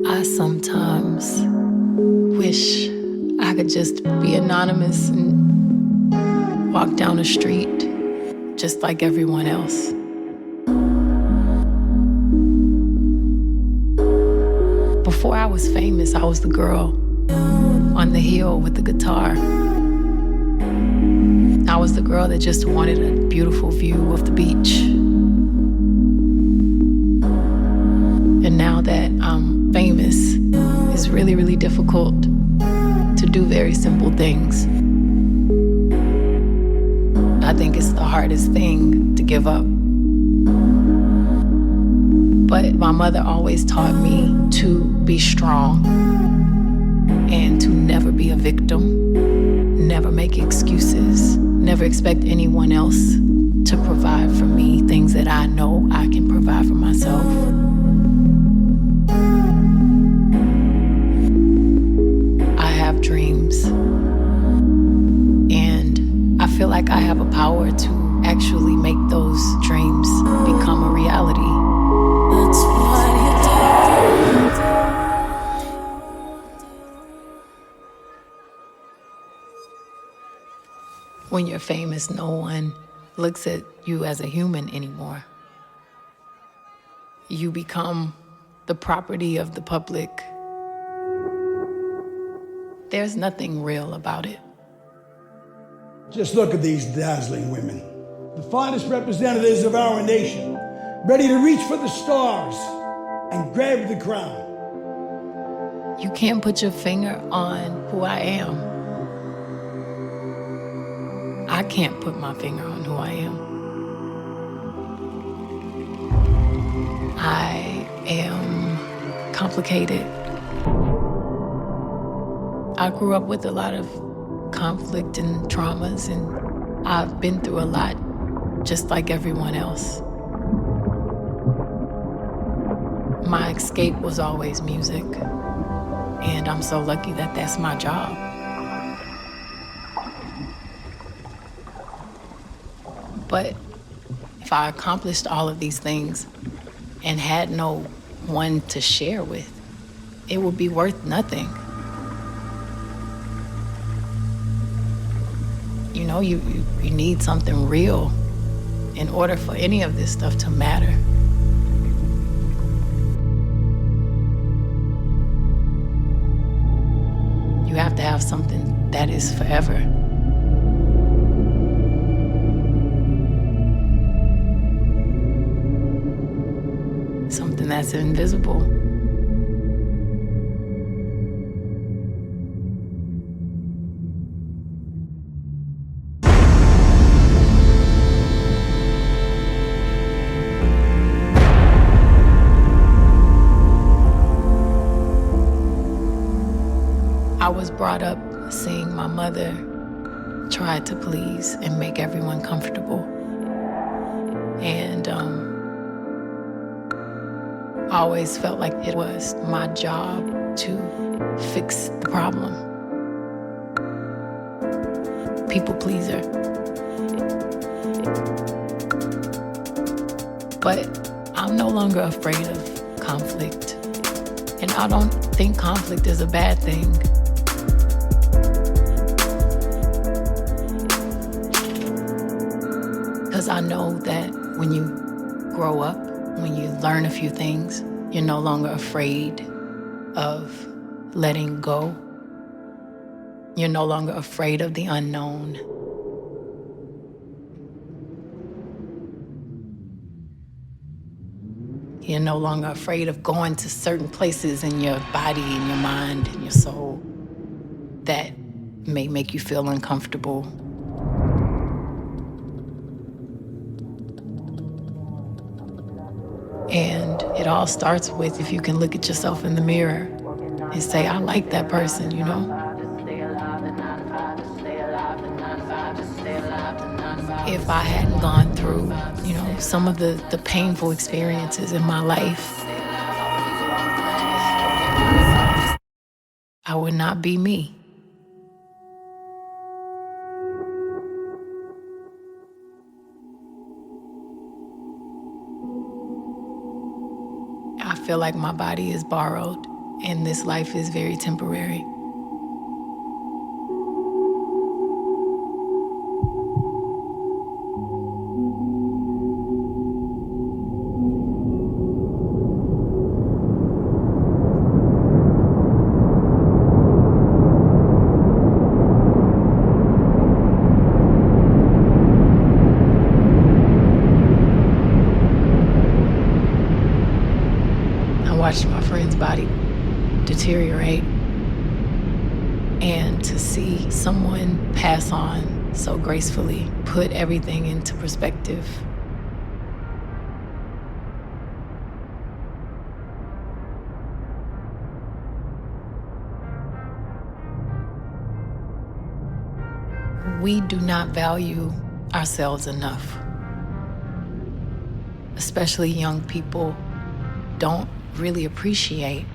I sometimes wish I could just be anonymous and walk down the street just like everyone else. Before I was famous, I was the girl on the hill with the guitar. I was the girl that just wanted a beautiful view of the beach. And now that I'm famous, it's really, really difficult to do very simple things. I think it's the hardest thing to give up. But my mother always taught me to be strong and to never be a victim, never make excuses, never expect anyone else to provide for me things that I know I can provide for myself. I have dreams, and I feel like I have a power to actually make those dreams become a reality. That's what you do. When you're famous, no one looks at you as a human anymore. You become the property of the public. There's nothing real about it. Just look at these dazzling women, the finest representatives of our nation, ready to reach for the stars and grab the crown. You can't put your finger on who I am. I can't put my finger on who I am. I am complicated. I grew up with a lot of conflict and traumas, and I've been through a lot, just like everyone else. My escape was always music, and I'm so lucky that that's my job. But if I accomplished all of these things and had no one to share with, it would be worth nothing. You know, you need something real in order for any of this stuff to matter. You have to have something that is forever. Something that's invisible. I was brought up seeing my mother try to please and make everyone comfortable. And I always felt like it was my job to fix the problem. People pleaser. But I'm no longer afraid of conflict. And I don't think conflict is a bad thing. Because I know that when you grow up, when you learn a few things, you're no longer afraid of letting go. You're no longer afraid of the unknown. You're no longer afraid of going to certain places in your body, in your mind, in your soul that may make you feel uncomfortable. And it all starts with if you can look at yourself in the mirror and say, I like that person, you know? If I hadn't gone through, you know, some of the painful experiences in my life, I would not be me. I feel like my body is borrowed and this life is very temporary. Watched my friend's body deteriorate, and to see someone pass on so gracefully put everything into perspective. We do not value ourselves enough. Especially young people don't really appreciate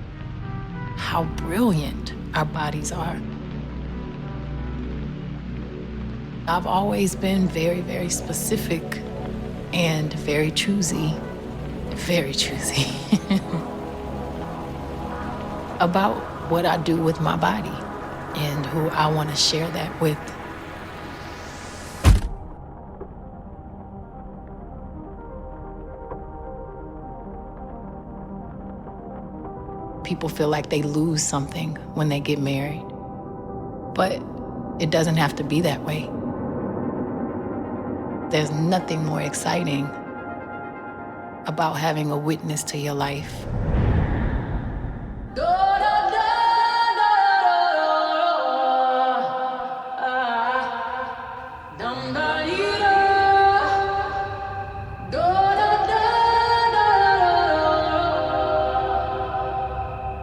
how brilliant our bodies are. I've always been very, very specific and very choosy about what I do with my body and who I want to share that with. People feel like they lose something when they get married, but it doesn't have to be that way. There's nothing more exciting about having a witness to your life.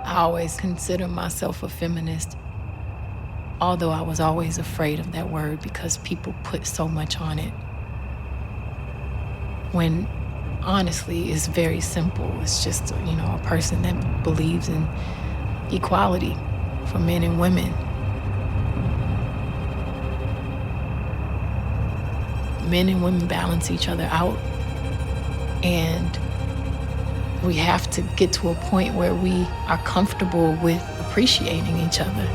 I always consider myself a feminist, although I was always afraid of that word because people put so much on it. When honestly, it's very simple. It's just, a person that believes in equality for men and women. Men and women balance each other out, and we have to get to a point where we are comfortable with appreciating each other.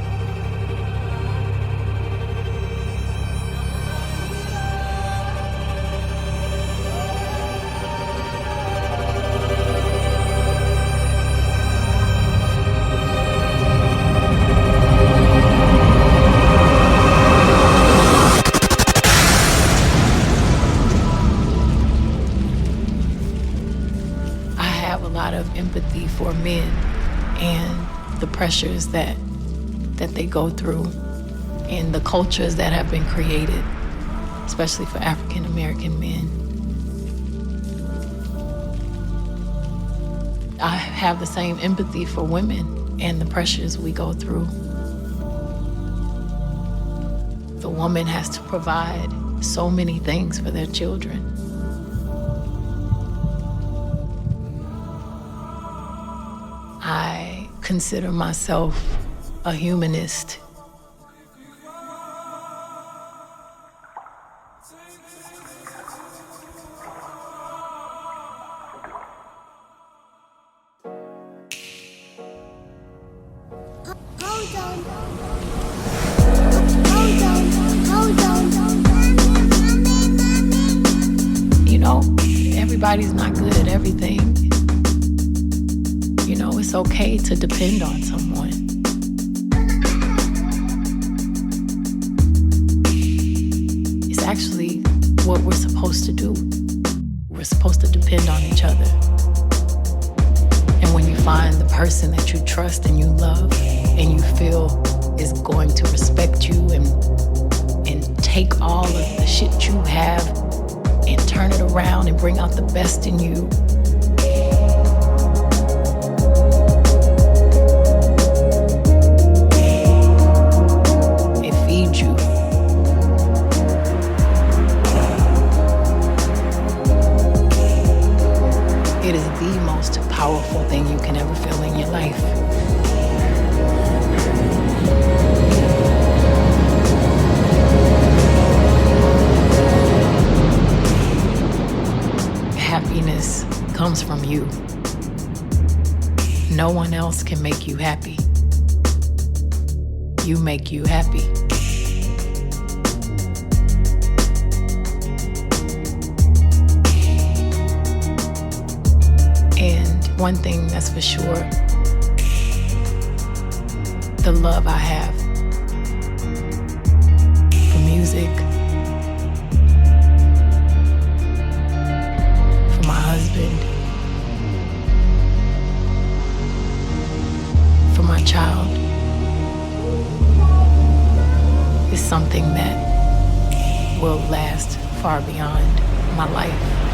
Empathy for men and the pressures that they go through and the cultures that have been created, especially for African American men. I have the same empathy for women and the pressures we go through. The woman has to provide so many things for their children. I consider myself a humanist. Everybody's not good at everything. It's okay to depend on someone. It's actually what we're supposed to do. We're supposed to depend on each other. And when you find the person that you trust and you love and you feel is going to respect you and take all of the shit you have and turn it around and bring out the best in you, it is the most powerful thing you can ever feel in your life. happiness comes from you. No one else can make you happy. You make you happy. And one thing that's for sure, the love I have for music, for my husband, for my child, is something that will last far beyond my life.